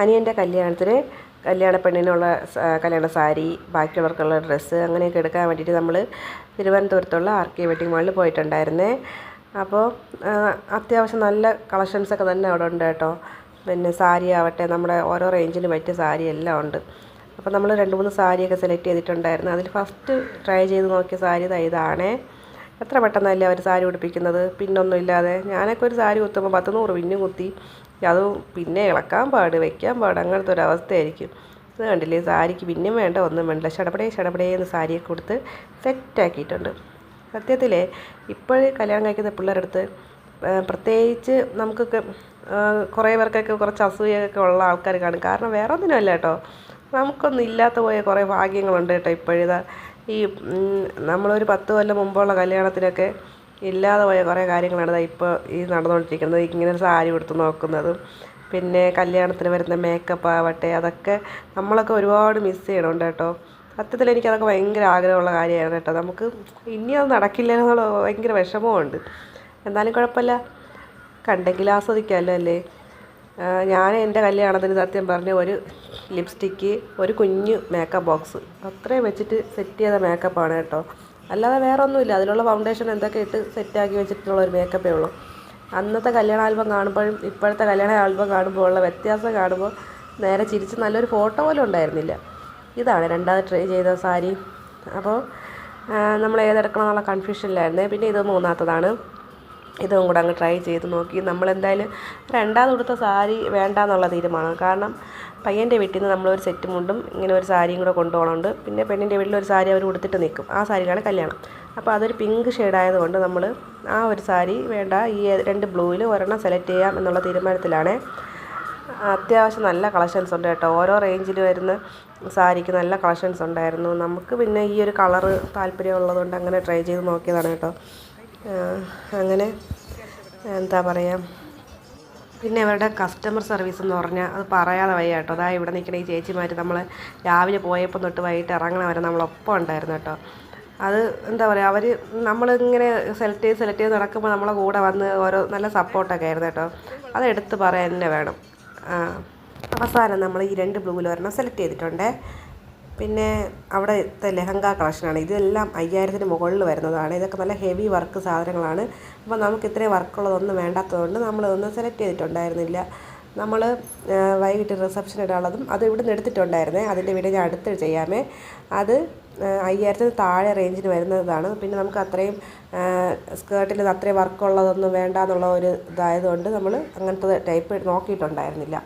അനിയൻ്റെ കല്യാണ പെണ്ണിനുള്ള കല്യാണ സാരി, ബാക്കിയുള്ളവർക്കുള്ള ഡ്രസ്സ് അങ്ങനെയൊക്കെ എടുക്കാൻ വേണ്ടിയിട്ട് നമ്മൾ തിരുവനന്തപുരത്തുള്ള RK വെഡിങ് മാളിൽ പോയിട്ടുണ്ടായിരുന്നേ. അപ്പോൾ അത്യാവശ്യം നല്ല കളക്ഷൻസൊക്കെ തന്നെ അവിടെ ഉണ്ട് കേട്ടോ. പിന്നെ സാരി ആവട്ടെ, നമ്മുടെ ഓരോ റേഞ്ചിന് പറ്റിയ സാരി എല്ലാം ഉണ്ട്. അപ്പോൾ നമ്മൾ 2-3 സാരിയൊക്കെ സെലക്ട് ചെയ്തിട്ടുണ്ടായിരുന്നു. അതിൽ ഫസ്റ്റ് ട്രൈ ചെയ്ത് നോക്കിയ സാരി ഇതാണേ. എത്ര പെട്ടെന്നല്ലേ അവർ സാരി ഉടുപ്പിക്കുന്നത്, പിന്നൊന്നും ഇല്ലാതെ. ഞാനൊക്കെ ഒരു സാരി കുത്തുമ്പോൾ 10-100 പിന്നും കുത്തി, അത് പിന്നെ ഇളക്കാൻ പാട്, വയ്ക്കാൻ പാട്, അങ്ങനത്തെ ഒരു അവസ്ഥയായിരിക്കും. ഇത് കണ്ടില്ലേ, സാരിക്ക് പിന്നും വേണ്ട ഒന്നും വേണ്ട, ഷടപടേന്ന് സാരിയൊക്കെ കൊടുത്ത് സെറ്റാക്കിയിട്ടുണ്ട്. സത്യത്തിലേ ഇപ്പോഴേ കല്യാണം കഴിക്കുന്ന പിള്ളേരടുത്ത് പ്രത്യേകിച്ച് നമുക്കൊക്കെ കുറേ പേർക്കൊക്കെ കുറച്ച് അസൂയൊക്കെ ഉള്ള ആൾക്കാർ കാണും. കാരണം വേറെ ഒന്നിനുമല്ല കേട്ടോ, നമുക്കൊന്നും ഇല്ലാത്ത പോയ കുറേ ഭാഗ്യങ്ങളുണ്ട് കേട്ടോ. ഇപ്പോഴിതാ ഈ നമ്മളൊരു 10 കൊല്ലം മുമ്പുള്ള കല്യാണത്തിനൊക്കെ ഇല്ലാതെ പോയ കുറേ കാര്യങ്ങളാണ് ഇപ്പോൾ ഈ നടന്നുകൊണ്ടിരിക്കുന്നത്. ഇങ്ങനെ സാരി കൊടുത്ത് നോക്കുന്നതും പിന്നെ കല്യാണത്തിന് വരുന്ന മേക്കപ്പ് ആവട്ടെ, അതൊക്കെ നമ്മളൊക്കെ ഒരുപാട് മിസ് ചെയ്യണുണ്ട് കേട്ടോ. സത്യത്തിൽ എനിക്കതൊക്കെ ഭയങ്കര ആഗ്രഹമുള്ള കാര്യമാണ് കേട്ടോ. നമുക്ക് ഇനി അത് നടക്കില്ല എന്നുള്ള ഭയങ്കര വിഷമമുണ്ട്. എന്നാലും കുഴപ്പമില്ല, കണ്ടെങ്കിൽ ആസ്വദിക്കാമല്ലോ അല്ലേ. ഞാൻ എൻ്റെ കല്യാണത്തിന് സത്യം പറഞ്ഞ ഒരു ലിപ്സ്റ്റിക്ക്, ഒരു കുഞ്ഞു മേക്കപ്പ് ബോക്സ്, അത്രയും വെച്ചിട്ട് സെറ്റ് ചെയ്ത മേക്കപ്പാണ് കേട്ടോ. അല്ലാതെ വേറെ ഒന്നുമില്ല. അതിലുള്ള ഫൗണ്ടേഷൻ എന്തൊക്കെ ഇട്ട് സെറ്റാക്കി വെച്ചിട്ടുള്ള ഒരു മേക്കപ്പേ ഉള്ളൂ. അന്നത്തെ കല്യാണ ആൽബം കാണുമ്പോഴും ഇപ്പോഴത്തെ കല്യാണ ആൽബം കാണുമ്പോൾ ഉള്ള വ്യത്യാസം കാണുമ്പോൾ നേരെ ചിരിച്ച് നല്ലൊരു ഫോട്ടോ പോലും ഉണ്ടായിരുന്നില്ല. ഇതാണ് രണ്ടാമത് ട്രൈ ചെയ്ത സാരി. അപ്പോൾ നമ്മൾ ഏതെടുക്കണം എന്നുള്ള കൺഫ്യൂഷനിലായിരുന്നേ. പിന്നെ ഇത് മൂന്നാമത്തതാണ്. ഇതും കൂടെ അങ്ങ് ട്രൈ ചെയ്ത് നോക്കി. നമ്മളെന്തായാലും രണ്ടാമത് കൊടുത്ത സാരി വേണ്ടാന്നുള്ള തീരുമാനം. കാരണം പയ്യൻ്റെ വീട്ടിൽ നിന്ന് നമ്മളൊരു സെറ്റ് മുണ്ടും ഇങ്ങനെ ഒരു സാരിയും കൂടെ കൊണ്ടുപോകണുണ്ട്. പിന്നെ പെണ്ണിൻ്റെ വീട്ടിലൊരു സാരി അവർ ഉടുത്തിട്ട് നിൽക്കും. ആ സാരിയിലാണ് കല്യാണം. അപ്പോൾ അതൊരു പിങ്ക് ഷെയ്ഡായതുകൊണ്ട് നമ്മൾ ആ ഒരു സാരി വേണ്ട, ഈ 2 ബ്ലൂവിൽ ഒരെണ്ണം സെലക്ട് ചെയ്യാം എന്നുള്ള തീരുമാനത്തിലാണ്. അത്യാവശ്യം നല്ല കളക്ഷൻസ് ഉണ്ട് കേട്ടോ. ഓരോ റേഞ്ചിൽ വരുന്ന സാരിക്ക് നല്ല കളക്ഷൻസ് ഉണ്ടായിരുന്നു. നമുക്ക് പിന്നെ ഈ ഒരു കളറ് താല്പര്യമുള്ളതുകൊണ്ട് അങ്ങനെ ട്രൈ ചെയ്ത് നോക്കിയതാണ് കേട്ടോ. അങ്ങനെ എന്താ പറയുക, പിന്നെ അവരുടെ കസ്റ്റമർ സർവീസ് എന്ന് പറഞ്ഞാൽ അത് പറയാതെ വയ്യ കേട്ടോ. അതായത് ഇവിടെ നിൽക്കുന്ന ഈ ചേച്ചിമാർ നമ്മൾ രാവിലെ പോയപ്പോൾ തൊട്ട് വൈകിട്ട് ഇറങ്ങണ വരെ നമ്മളൊപ്പം ഉണ്ടായിരുന്നു കേട്ടോ. അത് എന്താ പറയുക, അവർ നമ്മളിങ്ങനെ സെലക്ട് ചെയ്ത് നടക്കുമ്പോൾ നമ്മളെ കൂടെ വന്ന് ഓരോ നല്ല സപ്പോർട്ടൊക്കെ ആയിരുന്നു കേട്ടോ. അത് എടുത്ത് പറയാൻ തന്നെ വേണം. അവസാനം നമ്മൾ ഈ 2 ബ്ലൂവിൽ ഒരെണ്ണം സെലക്ട് ചെയ്തിട്ടുണ്ട്. പിന്നെ അവിടുത്തെ ലെഹങ്ക കളക്ഷനാണ്. ഇതെല്ലാം 5000-ന് മുകളിൽ വരുന്നതാണ്. ഇതൊക്കെ നല്ല ഹെവി വർക്ക് സാധനങ്ങളാണ്. അപ്പോൾ നമുക്ക് ഇത്രയും വർക്കുള്ളതൊന്നും വേണ്ടാത്തതുകൊണ്ട് നമ്മളതൊന്നും സെലക്ട് ചെയ്തിട്ടുണ്ടായിരുന്നില്ല. നമ്മൾ വൈകിട്ട് റിസപ്ഷൻ ഇടാനുള്ളതും അത് ഇവിടുന്ന് എടുത്തിട്ടുണ്ടായിരുന്നേ. അതിൻ്റെ വീഡിയോ ഞാൻ അടുത്ത് ചെയ്യാമേ. അത് 5000-ന് താഴെ റേഞ്ചിന് വരുന്നതാണ്. പിന്നെ നമുക്ക് അത്രയും സ്കേർട്ടിൽ അത്രയും വർക്കുള്ളതൊന്നും വേണ്ട എന്നുള്ള ഒരു ഇതായതുകൊണ്ട് നമ്മൾ അങ്ങനത്തെ ടൈപ്പ് നോക്കിയിട്ടുണ്ടായിരുന്നില്ല.